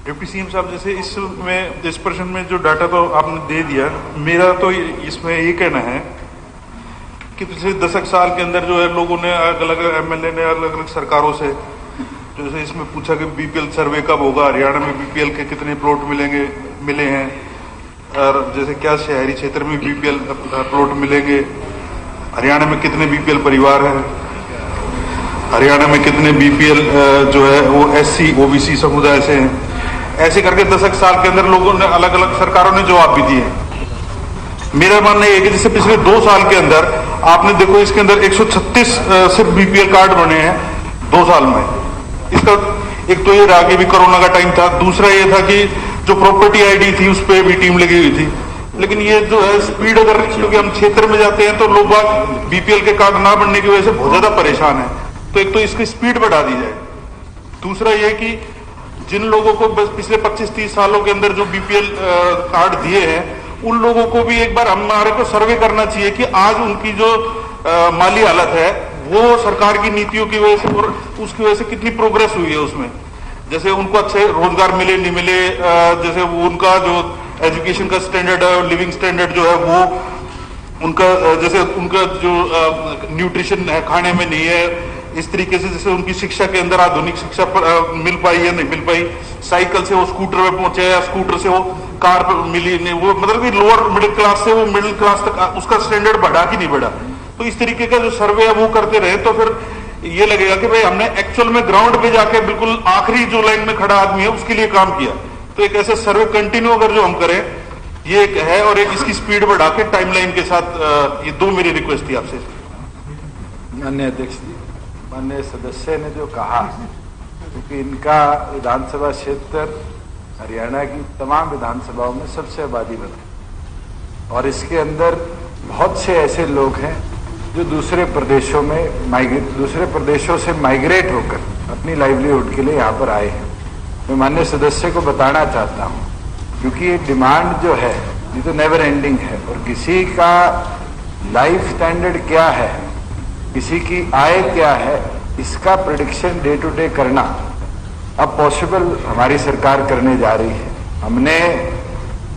Deputy CM साहब, जैसे इसमें इस प्रश्न में जो डाटा तो आपने दे दिया, मेरा तो इसमें ये कहना है कि पिछले 10 साल के अंदर जो है लोगों ने अलग अलग एमएलए ने अलग अलग सरकारों से जैसे इसमें पूछा कि बीपीएल सर्वे कब होगा, हरियाणा में बीपीएल के कितने प्लॉट मिले हैं, और जैसे क्या शहरी क्षेत्र में बीपीएल प्लॉट मिलेंगे, हरियाणा में कितने बीपीएल परिवार हैं, हरियाणा में कितने बीपीएल जो है वो एससी ओबीसी समुदाय से हैं। ऐसे करके 10 साल के अंदर लोगों ने अलग अलग सरकारों ने जवाब भी दिए। मेरा मानना यह है कि जैसे पिछले 2 साल के अंदर आपने देखो, इसके अंदर 136 सिर्फ बीपीएल कार्ड बने हैं 2 साल में। इसका एक तो ये रहा कि भी कोरोना का टाइम था, दूसरा ये था कि जो प्रॉपर्टी आईडी थी उस पर भी टीम लगी हुई थी। लेकिन ये जो है स्पीड, अगर क्योंकि हम क्षेत्र में जाते हैं तो लोग बीपीएल के कार्ड ना बनने की वजह से बहुत ज्यादा परेशान है, तो एक तो इसकी स्पीड बढ़ा दी जाए। दूसरा ये कि जिन लोगों को बस पिछले 25-30 सालों के अंदर जो बीपीएल कार्ड दिए हैं, उन लोगों को भी एक बार हमारे को सर्वे करना चाहिए कि आज उनकी जो माली हालत है वो सरकार की नीतियों की वजह से और उसकी वजह से कितनी प्रोग्रेस हुई है उसमें। जैसे उनको अच्छे रोजगार मिले नहीं मिले, जैसे वो उनका जो एजुकेशन का स्टैंडर्ड है, लिविंग स्टैंडर्ड जो है वो उनका, जैसे उनका जो न्यूट्रिशन है खाने में नहीं है, इस तरीके से जैसे उनकी शिक्षा के अंदर आधुनिक शिक्षा मिल पाई या नहीं मिल पाई, साइकिल से वो स्कूटर पे पहुंचे या स्कूटर से वो कार पर मिली नहीं, वो मतलब कि लोअर मिडिल क्लास से वो मिडिल क्लास तक उसका स्टैंडर्ड बढ़ा कि नहीं बढ़ा। तो इस तरीके का जो सर्वे है वो करते रहे तो फिर ये लगेगा कि भाई हमने एक्चुअल में ग्राउंड पे जाके बिल्कुल आखिरी जो लाइन में खड़ा आदमी है उसके लिए काम किया। तो एक ऐसे सर्वे कंटिन्यू अगर जो हम करें, ये एक है, और एक इसकी स्पीड बढ़ा के टाइमलाइन के साथ, ये 2 मेरी रिक्वेस्ट थी आपसे। माननीय अध्यक्ष जी, माननीय सदस्य ने जो कहा, क्योंकि इनका विधानसभा क्षेत्र हरियाणा की तमाम विधानसभाओं में सबसे आबादी वाला, और इसके अंदर बहुत से ऐसे लोग हैं जो दूसरे प्रदेशों से माइग्रेट होकर अपनी लाइवलीहुड के लिए यहाँ पर आए हैं। मैं माननीय सदस्य को बताना चाहता हूँ, क्योंकि ये डिमांड जो है ये तो नेवर एंडिंग है, और किसी का लाइफ स्टैंडर्ड क्या है, किसी की आय क्या है, इसका प्रेडिक्शन डे टू डे करना अब पॉसिबल हमारी सरकार करने जा रही है। हमने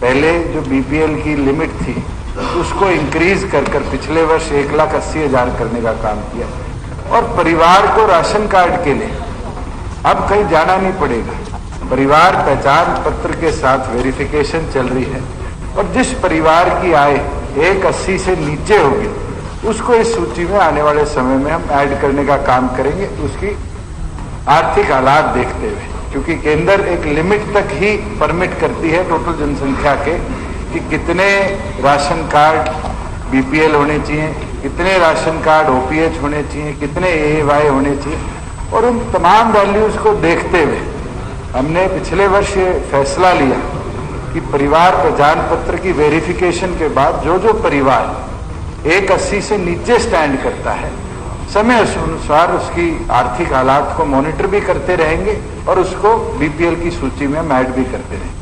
पहले जो बीपीएल की लिमिट थी उसको इंक्रीज कर पिछले वर्ष 1,80,000 करने का काम किया, और परिवार को राशन कार्ड के लिए अब कहीं जाना नहीं पड़ेगा। परिवार पहचान पत्र के साथ वेरिफिकेशन चल रही है, और जिस परिवार की आय 1,80 से नीचे होगी उसको इस सूची में आने वाले समय में हम ऐड करने का काम करेंगे, उसकी आर्थिक हालात देखते हुए, क्योंकि केंद्र एक लिमिट तक ही परमिट करती है टोटल जनसंख्या के कि कितने राशन कार्ड बीपीएल होने चाहिए, कितने राशन कार्ड ओपीएच होने चाहिए, कितने एएवाई होने चाहिए, और उन तमाम वैल्यूज को देखते हुए हमने पिछले वर्ष ये फैसला लिया कि परिवार पहचान पत्र की वेरिफिकेशन के बाद जो जो परिवार 1,80 से नीचे स्टैंड करता है, समय अनुसार उसकी आर्थिक हालात को मॉनिटर भी करते रहेंगे और उसको बीपीएल की सूची में हम ऐड भी करते रहेंगे।